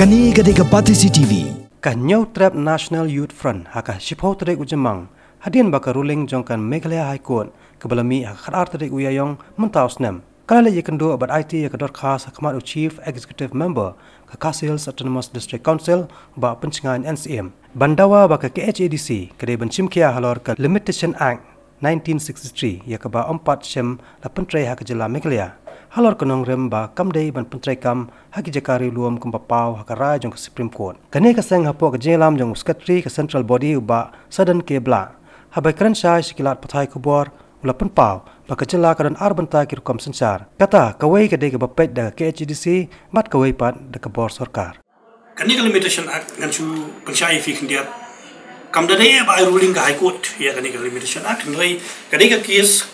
Kani gadega Pati CTV. Kanyau Trap National Youth Front haka shipho trek ujemang hadian baka ruling jongkan Meghalaya High Court kebalami haka khadar trek uyayong mentaus nem kalale yekendo abad IT yakador khas hakamat Chief Executive Member ka Kasils Autonomous District Council ba pencengan NCM bandawa baka KHADC kede bencimkia halor ka Limitation Act 1963 yakaba 4 sem la pentre haka jela Meghalaya halor kenong rem ba kamdei ban pentrai kam haki jakari luam kum papau hakara jong Supreme Court kane ka seng hapo ka jelam jong secretary ka central body ba sadan ke bla habai kran shai sikilat pathai kubor ula penpau ba ka jela kadan arbanta ki rukom sensar kata kawai ka de ka bapet da KHDC bat kawai pat da ka bor sarkar kani ka Limitation Act ngan su pensyai fi kendiat kam da de ba ruling ka High Court ya kani ka Limitation Act ngai kani ka case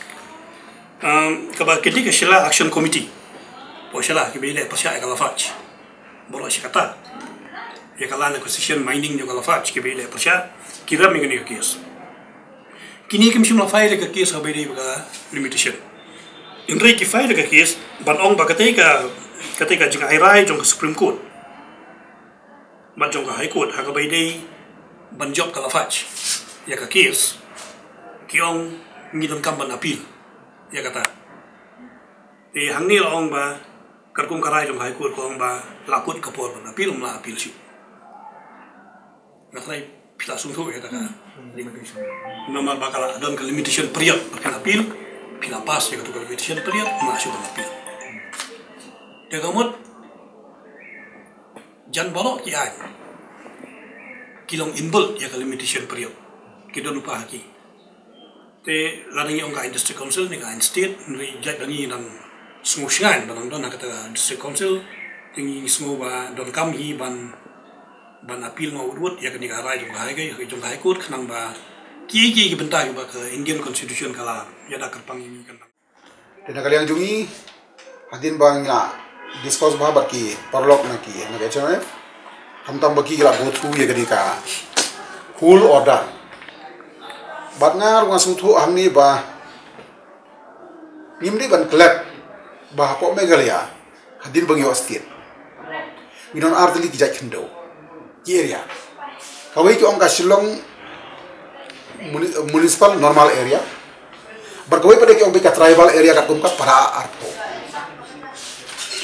kaba ketika Shela Action Committee, po Shela kibile pasya ekalafach, bolo sikata, ekalana concession mining jo kalafach kibile pasya kira mingani kias. Kini kami semua file ke kias habis baga limitation. Indri ki file ke kias banong baga ketika jika airai jong Supreme Court, ban jong High Court hakabai dei ban job kalafach, ya ke kias, kiong ngidon kamban appeal. Ya kata, hangni laong ba karkum karai jom High Court ko ba lakut kapor ba apil sih. Ngatai pila sungguh ya kata. Nama bakal adon ke limitation period akan apil pila pas ya kata limitation period masuk ke apil. Dia gamut jan balok ki ai. Kilong inbol ya ke limitation period. Kita lupa lagi. Te ladang yung kain district council ni kain state ni jat dangi nan semua syan banang don kata district council tingi semua ba don kam hi ban appeal mau urut ya kini karai jong High Court kanang ba ki bentai ba ke Indian Constitution kala ya dak kerpang ini kan dan kalian jungi hadin bang la discuss ba ki parlok na ki na gachane hamtam ba ki la go through ya kini ka full order batngar wa suthu hamni ba nimri ban klep ba po Meghalaya hadin bang yo state minon ardli ki jai khendo ki area kawai ki ongka Shillong municipal normal area bar kawai pada ki ongka ka tribal area ka kum ka para arpo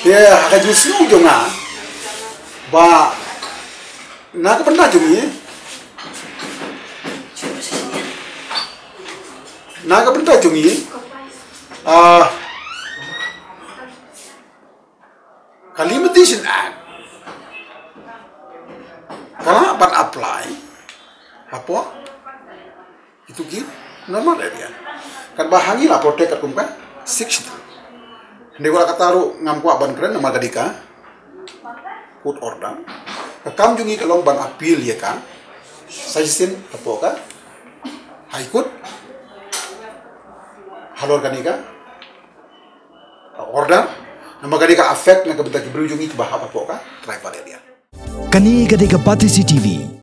ya haka jusu jonga ba na ka benda jungi naga benda jungi Limitation Act karena ban apply apa itu ki normal area kan bahangi lah protect akum kan 60 ndego kataru ngam ko ban kren nama gadika court order kam jungi kalong ban appeal ya kan suggestion apa ka High Court halor kanika order nama kanika affect na kabita kibrujungi bahapa po ka tribal area Kani gadega Pati CTV.